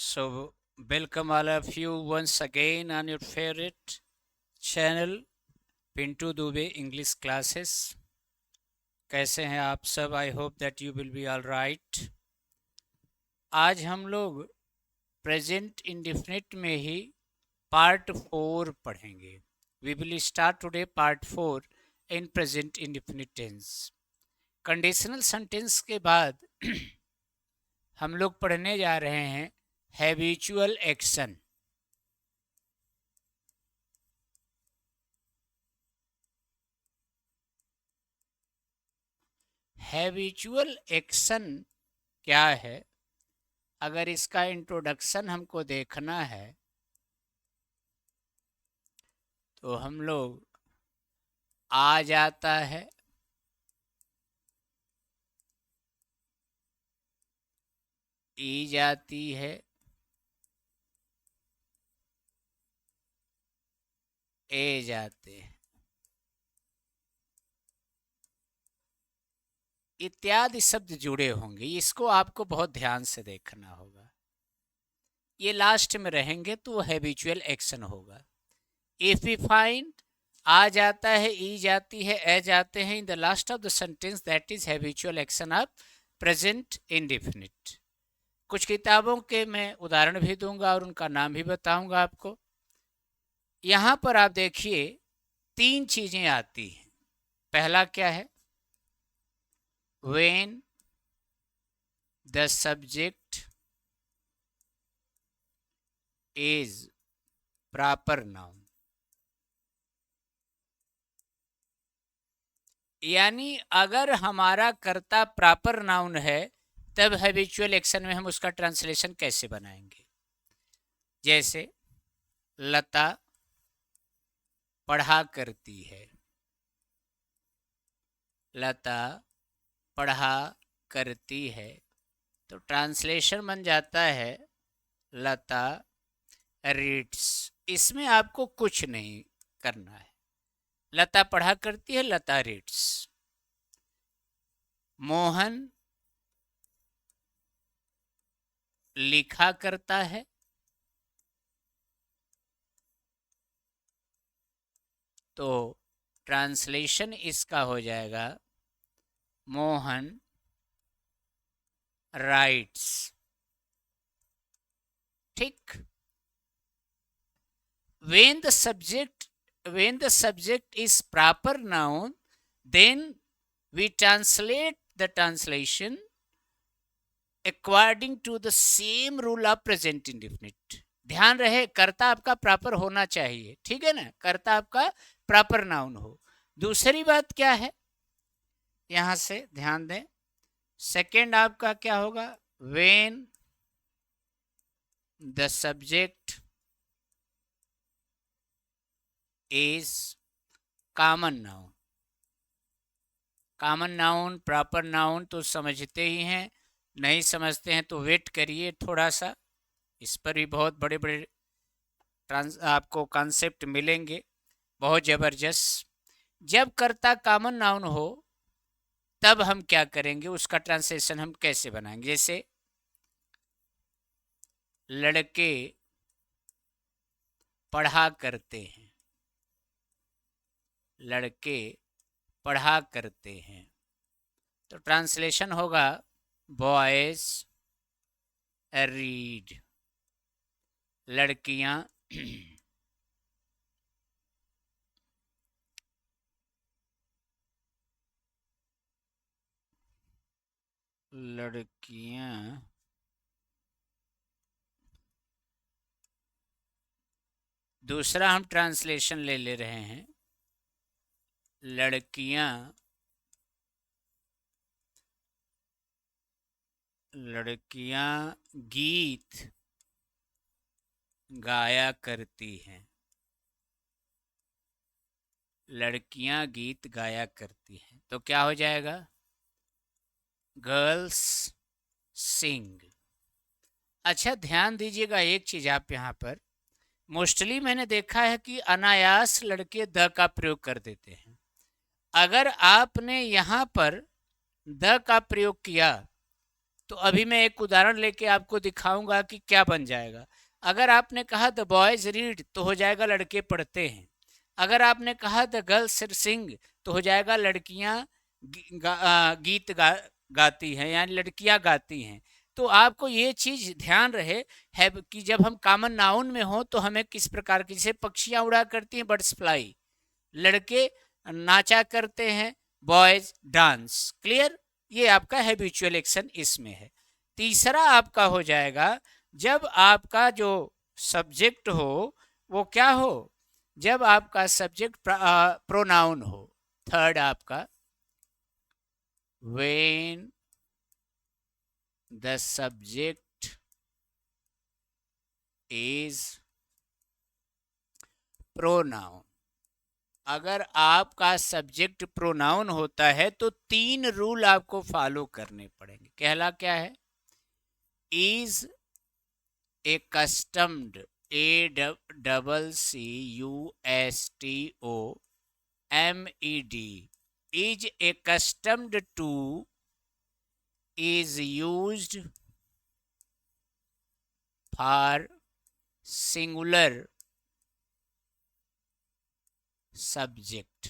So, welcome all of you once again on your favorite channel Pintu Dubey English classes. कैसे हैं आप सब? आई hope that you will be all right. आज हम लोग प्रेजेंट इंडेफिनिट में ही पार्ट 4 पढ़ेंगे। We will start today part 4 in present indefinite tense. Conditional sentence के बाद हम लोग पढ़ने जा रहे हैं हैबिचुअल एक्शन। हैबिचुअल एक्शन क्या है? अगर इसका इंट्रोडक्शन हमको देखना है तो हम लोग आ जाता है, ई जाती है, ए जाते हैं, इत्यादि शब्द जुड़े होंगे। इसको आपको बहुत ध्यान से देखना होगा। ये लास्ट में रहेंगे तो हैबिचुअल एक्शन होगा। इफ वी फाइंड आ जाता है, ई जाती है, ए जाते हैं in the last of the sentence, that is habitual action of present indefinite. कुछ किताबों के मैं उदाहरण भी दूंगा और उनका नाम भी बताऊंगा आपको। यहाँ पर आप देखिए 3 चीजें आती हैं। पहला क्या है? when the subject is proper noun, यानी अगर हमारा कर्ता प्रॉपर नाउन है तब हैबिचुअल एक्शन में हम उसका ट्रांसलेशन कैसे बनाएंगे? जैसे लता पढ़ा करती है, लता पढ़ा करती है, तो ट्रांसलेशन बन जाता है लता रीड्स। इसमें आपको कुछ नहीं करना है। लता पढ़ा करती है, लता रीड्स। मोहन लिखा करता है, तो ट्रांसलेशन इसका हो जाएगा मोहन राइट्स। ठीक। when the subject is proper noun, then we translate the translation according to the same rule of present indefinite। ध्यान रहे कर्ता आपका प्रॉपर होना चाहिए, ठीक है ना? कर्ता आपका प्रॉपर नाउन हो। दूसरी बात क्या है, यहां से ध्यान दें। सेकेंड आपका क्या होगा? when the subject is common noun. Common noun, proper noun तो समझते ही हैं, नहीं समझते हैं तो वेट करिए थोड़ा सा। इस पर भी बहुत बड़े बड़े आपको कॉन्सेप्ट मिलेंगे, बहुत ज़बरदस्त। जब कर्ता कॉमन नाउन हो तब हम क्या करेंगे, उसका ट्रांसलेशन हम कैसे बनाएंगे? जैसे लड़के पढ़ा करते हैं, लड़के पढ़ा करते हैं, तो ट्रांसलेशन होगा बॉयज रीड। लड़कियां लड़कियां दूसरा हम ट्रांसलेशन ले रहे हैं, लड़कियां गीत गाया करती हैं, लड़कियां गीत गाया करती हैं, तो क्या हो जाएगा? गर्ल्स सिंग। अच्छा ध्यान दीजिएगा एक चीज आप यहाँ पर, मोस्टली मैंने देखा है कि अनायास लड़के द का प्रयोग कर देते हैं। अगर आपने यहाँ पर द का प्रयोग किया तो अभी मैं एक उदाहरण लेके आपको दिखाऊंगा कि क्या बन जाएगा। अगर आपने कहा द बॉयज रीड तो हो जाएगा लड़के पढ़ते हैं। अगर आपने कहा द गर्ल्स सिंग तो हो जाएगा लड़कियां गीत गाती हैं, यानी लड़कियां गाती हैं। तो आपको ये चीज ध्यान रहे है कि जब हम कॉमन नाउन में हो तो हमें किस प्रकार की, जैसे पक्षियां उड़ा करती हैं बर्ड्स फ्लाई, लड़के नाचा करते हैं बॉयज डांस। क्लियर? ये आपका हैबिचुअल एक्शन इसमें है। तीसरा आपका हो जाएगा जब आपका जो सब्जेक्ट हो वो क्या हो, जब आपका सब्जेक्ट प्रोनाउन हो। थर्ड आपका when the subject is pronoun. अगर आपका सब्जेक्ट प्रोनाउन होता है तो 3 रूल आपको फॉलो करने पड़ेंगे। पहला क्या है? Is accustomed, ACCUSTOMED, is accustomed to, is used for singular subject,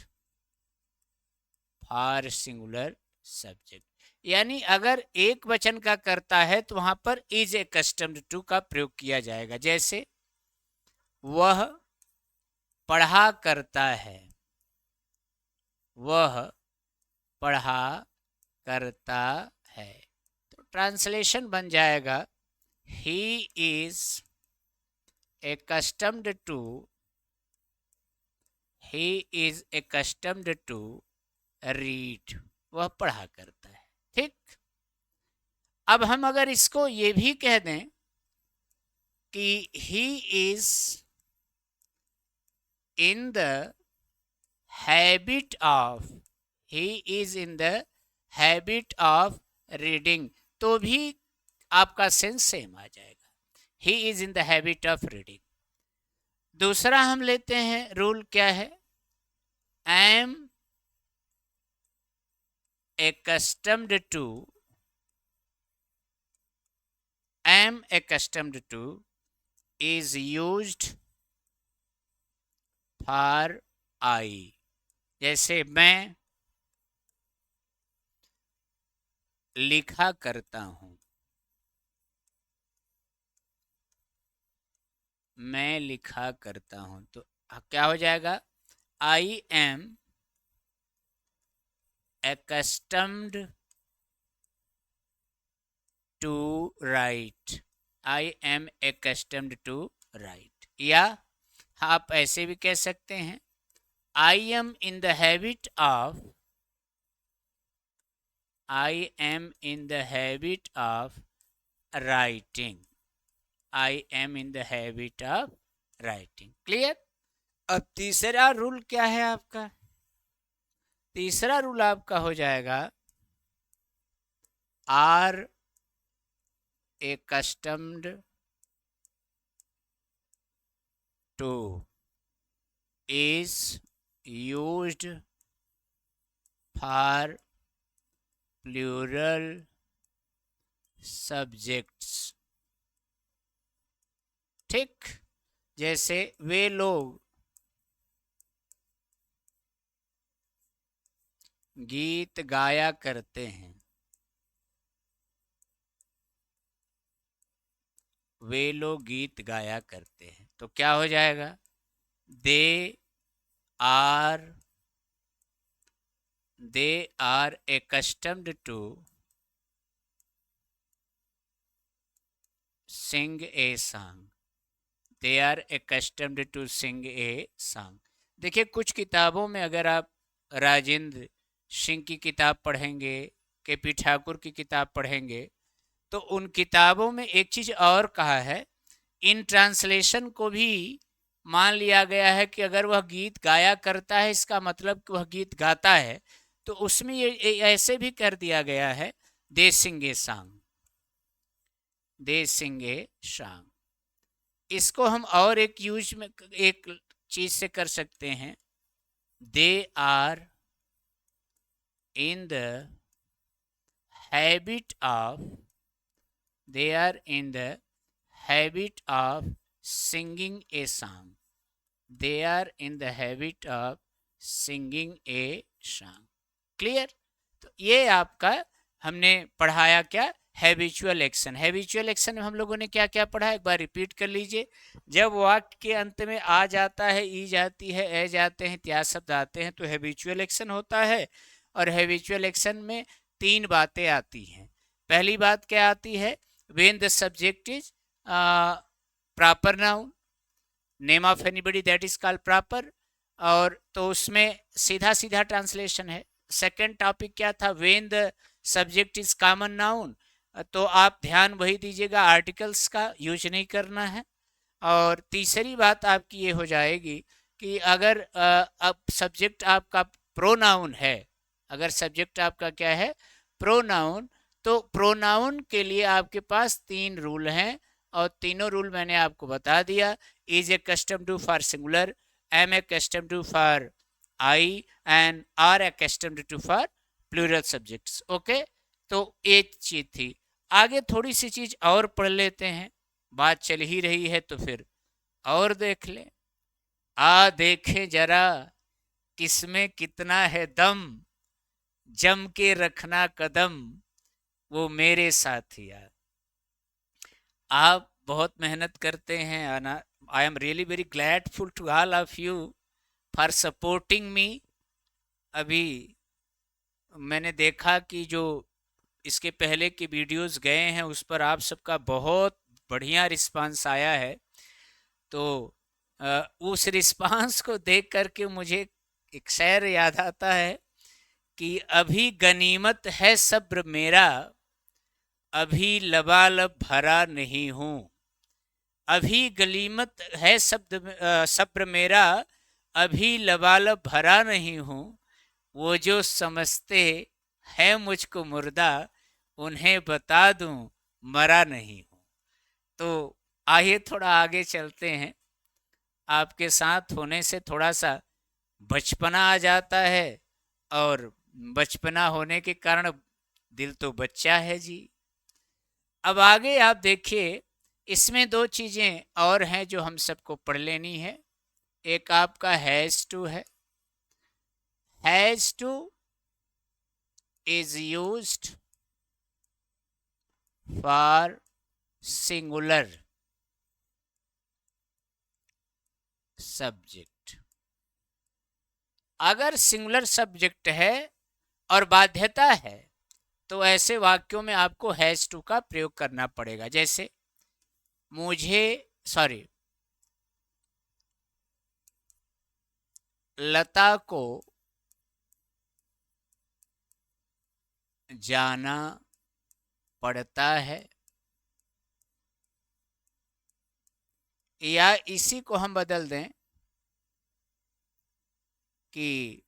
for singular subject। यानी अगर एक वचन का करता है तो वहां पर इज ए कस्टम्ड टू का प्रयोग किया जाएगा। जैसे वह पढ़ा करता है, वह पढ़ा करता है, तो ट्रांसलेशन बन जाएगा he is accustomed to, he is accustomed to read, वह पढ़ा करता है। ठीक। अब हम अगर इसको ये भी कह दें कि he is in the habit of, he is in the habit of reading, तो भी आपका सेंस सेम आ जाएगा। He is in the habit of reading. दूसरा हम लेते हैं रूल, क्या है? Am accustomed to, am accustomed to is used for I। जैसे मैं लिखा करता हूं, मैं लिखा करता हूं, तो क्या हो जाएगा? I am accustomed to write, I am accustomed to write। या आप ऐसे भी कह सकते हैं I am in the habit of, I am in the habit of writing, I am in the habit of writing। Clear? अब तीसरा rule क्या है आपका? तीसरा रूल आपका हो जाएगा are accustomed to is used for plural subjects। ठीक। जैसे वे लोग गीत गाया करते हैं, वे लोग गीत गाया करते हैं, तो क्या हो जाएगा? They are accustomed to sing a song, they are accustomed to sing a song। देखिए कुछ किताबों में अगर आप राजेंद्र सिंह की किताब पढ़ेंगे, KP ठाकुर की किताब पढ़ेंगे, तो उन किताबों में एक चीज और कहा है, इन ट्रांसलेशन को भी मान लिया गया है कि अगर वह गीत गाया करता है इसका मतलब कि वह गीत गाता है, तो उसमें ये ऐसे भी कर दिया गया है दे सिंग a song, they Singh a song. इसको हम और एक यूज में एक चीज से कर सकते हैं, they are in the habit of they are in the habit of singing a song. They are in the habit of singing a song. Clear? तो ये आपका हमने पढ़ाया क्या, हैबिचुअल एक्शन। हैबिचुअल एक्शन में हम लोगों ने क्या क्या पढ़ा, एक बार रिपीट कर लीजिए। जब वाक्य के अंत में आ जाता है, ई जाती है, ए जाते हैं, इत्यादि शब्द आते हैं तो हैबिचुअल एक्शन होता है। और हैबिचुअल एक्शन में तीन बातें आती हैं। पहली बात क्या आती है, when the subject is proper noun, name of anybody that is called proper, और तो उसमें सीधा सीधा ट्रांसलेशन है। सेकंड टॉपिक क्या था, when the subject is common noun, तो आप ध्यान वही दीजिएगा, आर्टिकल्स का यूज नहीं करना है। और तीसरी बात आपकी ये हो जाएगी कि अगर अब सब्जेक्ट आपका प्रोनाउन है, अगर सब्जेक्ट आपका क्या है, प्रोनाउन, तो प्रोनाउन के लिए आपके पास तीन रूल हैं, और तीनों रूल मैंने आपको बता दिया। Is accustomed to for singular, am accustomed to for I, and are accustomed to for plural subjects. Okay, तो एक चीज थी। आगे थोड़ी सी चीज और पढ़ लेते हैं, बात चल ही रही है तो फिर और देख लें। आ देखें जरा किसमें कितना है दम, जम के रखना कदम वो मेरे साथिया। आप बहुत मेहनत करते हैं आना, I am really very gladful to all of you for supporting me. अभी मैंने देखा कि जो इसके पहले के वीडियोस गए हैं उस पर आप सबका बहुत बढ़िया रिस्पांस आया है। तो उस रिस्पांस को देख करके मुझे एक शेर याद आता है कि अभी गनीमत है सब्र मेरा, अभी लबालब भरा नहीं हूँ। अभी गनीमत है सब्र मेरा, अभी लबालब भरा नहीं हूँ। वो जो समझते हैं मुझको मुर्दा, उन्हें बता दूं मरा नहीं हूँ। तो आइए थोड़ा आगे चलते हैं। आपके साथ होने से थोड़ा सा बचपना आ जाता है, और बचपना होने के कारण दिल तो बच्चा है जी। अब आगे आप देखिए, इसमें दो चीजें और हैं जो हम सबको पढ़ लेनी है। एक आपका हैज टू है। Has two is used for singular subject. अगर सिंगुलर सब्जेक्ट है और बाध्यता है तो ऐसे वाक्यों में आपको हैज टू का प्रयोग करना पड़ेगा। जैसे लता को जाना पड़ता है, या इसी को हम बदल दें कि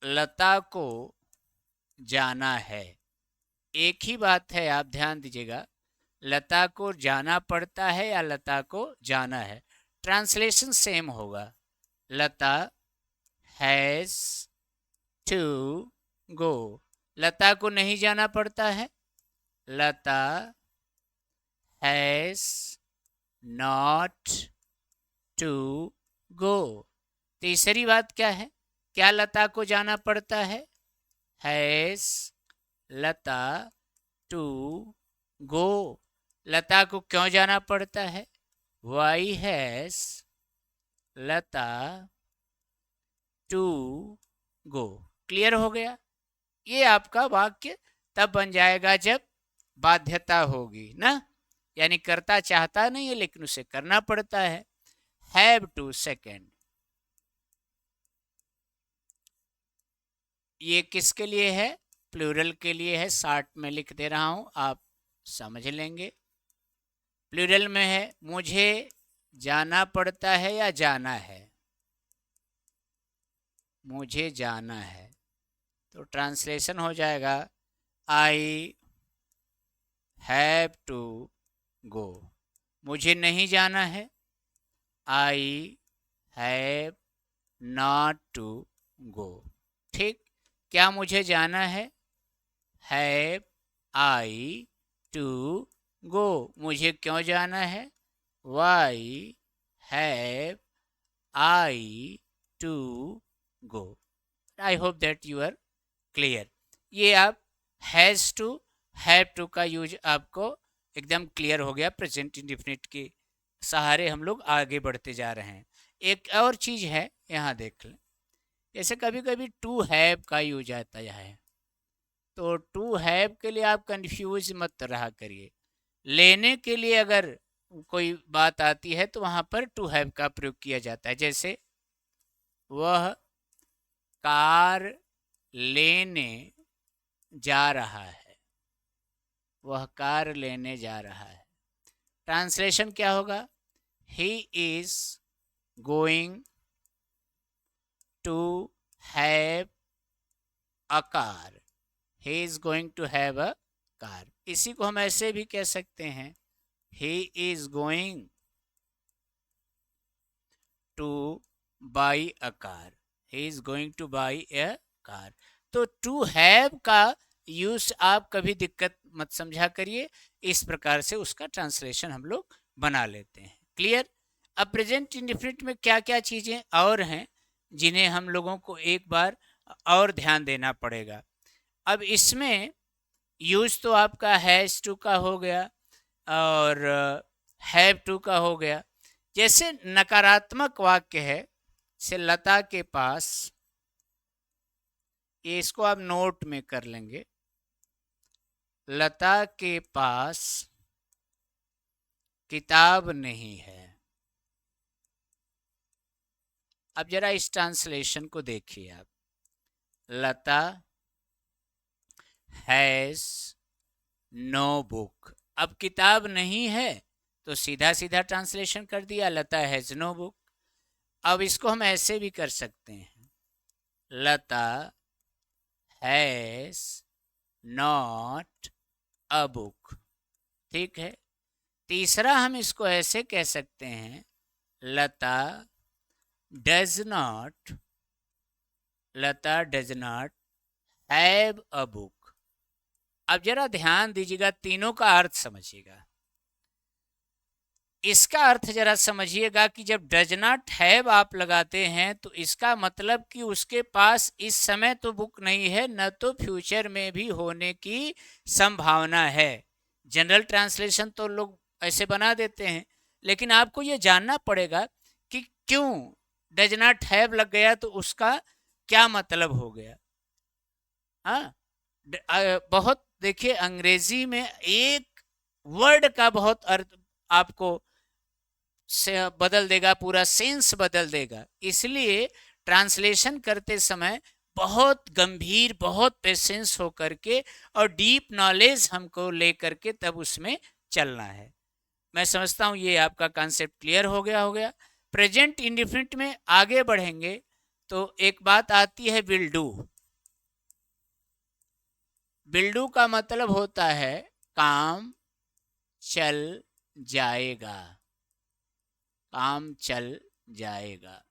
लता को जाना है। एक ही बात है, आप ध्यान दीजिएगा, लता को जाना पड़ता है या लता को जाना है, ट्रांसलेशन सेम होगा। लता हैज टू गो, लता को नहीं जाना पड़ता है, लता हैज नॉट टू गो। तीसरी बात क्या है, क्या लता को जाना पड़ता है, हैज लता टू गो। लता को क्यों जाना पड़ता है, why has Lata to go. Clear हो गया। ये आपका वाक्य तब बन जाएगा जब बाध्यता होगी ना, यानी करता चाहता नहीं है लेकिन उसे करना पड़ता है। हैव टू सेकेंड, ये किसके लिए है, प्लूरल के लिए है। शॉर्ट में लिख दे रहा हूं, आप समझ लेंगे। प्लूरल में है, मुझे जाना पड़ता है या जाना है, मुझे जाना है, तो ट्रांसलेशन हो जाएगा आई हैव टू गो। मुझे नहीं जाना है, I have not to go. ठीक, क्या मुझे जाना है, हैव आई टू गो, मुझे क्यों जाना है। Why have I to go. I hope that you are clear. ये आप हैज़ टू हैव टू का यूज आपको एकदम क्लियर हो गया। प्रेजेंट इंडिफिनिट के सहारे हम लोग आगे बढ़ते जा रहे हैं। एक और चीज़ है, यहाँ देख लें, जैसे कभी कभी टू हैव का यूज आता है, तो टू हैव के लिए आप कंफ्यूज मत रहा करिए। लेने के लिए अगर कोई बात आती है तो वहाँ पर टू हैव का प्रयोग किया जाता है। जैसे वह कार लेने जा रहा है, वह कार लेने जा रहा है। ट्रांसलेशन क्या होगा, he is going to have a car, he is going to have a car. इसी को हम ऐसे भी कह सकते हैं, he is going to buy a car, he is going to buy a car. तो टू हैव का यूज आप कभी दिक्कत मत समझा करिए, इस प्रकार से उसका ट्रांसलेशन हम लोग बना लेते हैं। क्लियर। अब प्रेजेंट इंडेफिनिट में क्या क्या चीज़ें और हैं जिन्हें हम लोगों को एक बार और ध्यान देना पड़ेगा। अब इसमें यूज तो आपका हैज़ टू का हो गया और हैव टू का हो गया। जैसे नकारात्मक वाक्य है, जैसे लता के पास, ये इसको आप नोट में कर लेंगे, लता के पास किताब नहीं है। अब जरा इस ट्रांसलेशन को देखिए आप, लता हैज नो बुक। अब किताब नहीं है तो सीधा सीधा ट्रांसलेशन कर दिया, लता हैज नो बुक। अब इसको हम ऐसे भी कर सकते हैं, Lata has not a book. ठीक है। तीसरा हम इसको ऐसे कह सकते हैं, Lata does not have a book. अब जरा ध्यान दीजिएगा, तीनों का अर्थ समझिएगा। इसका अर्थ जरा समझिएगा कि जब डज नॉट हैव आप लगाते हैं तो इसका मतलब कि उसके पास इस समय तो बुक नहीं है, न तो फ्यूचर में भी होने की संभावना है। जनरल ट्रांसलेशन तो लोग ऐसे बना देते हैं, लेकिन आपको ये जानना पड़ेगा कि क्यों डज नॉट हैव लग गया, तो उसका क्या मतलब हो गया। हाँ, बहुत देखिए, अंग्रेजी में एक वर्ड का बहुत अर्थ आपको से बदल देगा, पूरा सेंस बदल देगा। इसलिए ट्रांसलेशन करते समय बहुत गंभीर, बहुत पेशेंस हो करके और डीप नॉलेज हमको ले करके तब उसमें चलना है। मैं समझता हूँ ये आपका कॉन्सेप्ट क्लियर हो गया। प्रेजेंट इंडेफिनिट में आगे बढ़ेंगे तो एक बात आती है विल डू। विल डू का मतलब होता है काम चल जाएगा, काम चल जाएगा।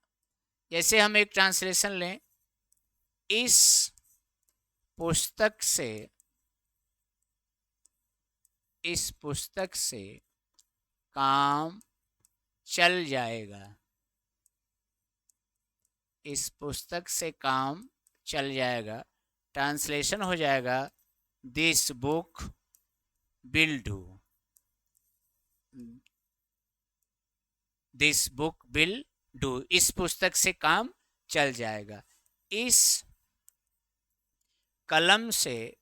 जैसे हम एक ट्रांसलेशन लें, इस पुस्तक से काम चल जाएगा, इस पुस्तक से काम चल जाएगा। ट्रांसलेशन हो जाएगा, this book will do, this book will do, इस पुस्तक से काम चल जाएगा। इस कलम से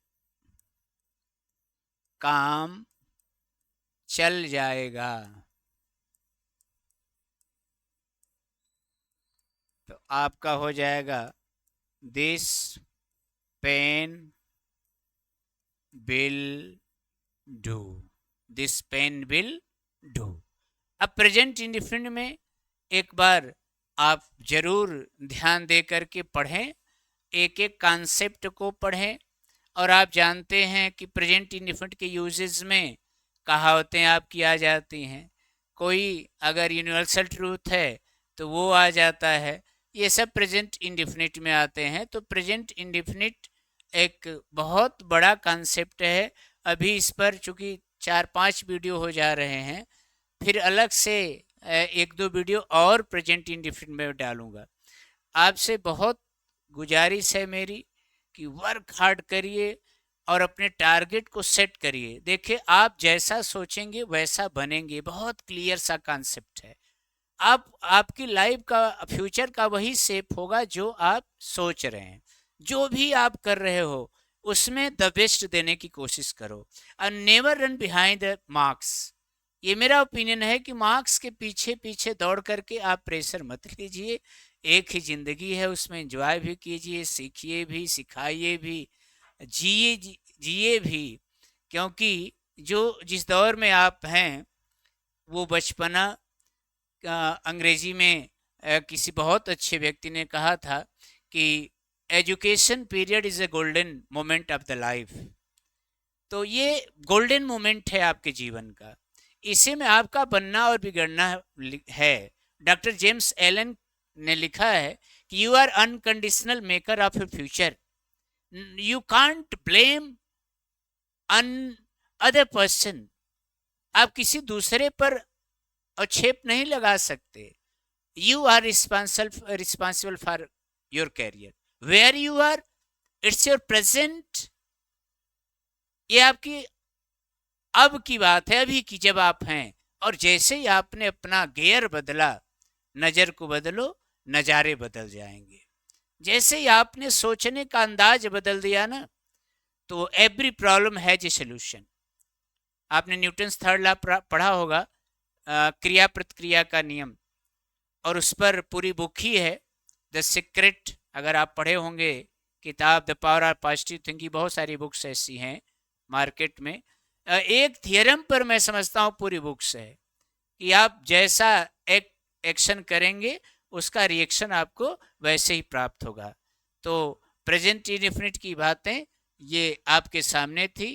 काम चल जाएगा, तो आपका हो जाएगा this pen will do, this pen will do. अब प्रेजेंट इंडेफिनिट में एक बार आप जरूर ध्यान दे करके पढ़ें, एक एक कॉन्सेप्ट को पढ़ें। और आप जानते हैं कि प्रेजेंट इंडेफिनिट के यूजेस में कहावतें आपकी आ जाती हैं, कोई अगर यूनिवर्सल ट्रूथ है तो वो आ जाता है, ये सब प्रेजेंट इंडेफिनिट में आते हैं। तो प्रेजेंट इंडेफिनिट एक बहुत बड़ा कॉन्सेप्ट है। अभी इस पर चूंकि 4-5 वीडियो हो जा रहे हैं, फिर अलग से 1-2 वीडियो और प्रेजेंट इंडिफिनिट में डालूंगा। आपसे बहुत गुजारिश है मेरी कि वर्क हार्ड करिए और अपने टारगेट को सेट करिए। देखिए, आप जैसा सोचेंगे वैसा बनेंगे, बहुत क्लियर सा कॉन्सेप्ट है। आपकी लाइफ का फ्यूचर का वही शेप होगा जो आप सोच रहे हैं। जो भी आप कर रहे हो उसमें द बेस्ट देने की कोशिश करो और never run behind the marks. ये मेरा ओपिनियन है कि मार्क्स के पीछे पीछे दौड़ करके आप प्रेशर मत लीजिए। एक ही जिंदगी है, उसमें एंजॉय भी कीजिए, सीखिए भी, सिखाइए भी, जिए भी। क्योंकि जो जिस दौर में आप हैं वो बचपना, अंग्रेजी में किसी बहुत अच्छे व्यक्ति ने कहा था कि education period is a golden moment of the life. तो ये गोल्डन मोमेंट है आपके जीवन का, इसी में आपका बनना और बिगड़ना है। डॉक्टर जेम्स एलन ने लिखा है कि you are unconditional maker of your future. You can't blame another person. आप किसी दूसरे पर आक्षेप नहीं लगा सकते। You are responsible for your career. Where you are, it's your present. ये आपकी अब की बात है, अभी की जब आप हैं। और जैसे ही आपने अपना गियर बदला, नजर को बदलो, नजारे बदल जाएंगे। जैसे ही आपने सोचने का अंदाज बदल दिया ना, तो every problem has a solution. आपने न्यूटन्स थर्ड लॉ पढ़ा होगा, क्रिया प्रतिक्रिया का नियम, और उस पर पूरी बुक ही है, द सीक्रेट। अगर आप पढ़े होंगे किताब the power of positive thinking, बहुत सारी बुक्स ऐसी हैं मार्केट में। एक थियरम पर मैं समझता हूँ पूरी बुक्स है कि आप जैसा एक्शन करेंगे उसका रिएक्शन आपको वैसे ही प्राप्त होगा। तो प्रेजेंट इंडेफिनिट की बातें ये आपके सामने थी।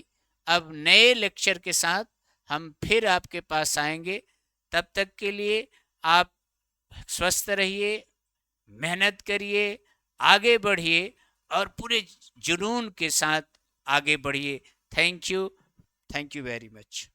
अब नए लेक्चर के साथ हम फिर आपके पास आएंगे। तब तक के लिए आप स्वस्थ रहिए, मेहनत करिए, आगे बढ़िए और पूरे जुनून के साथ आगे बढ़िए। Thank you very much.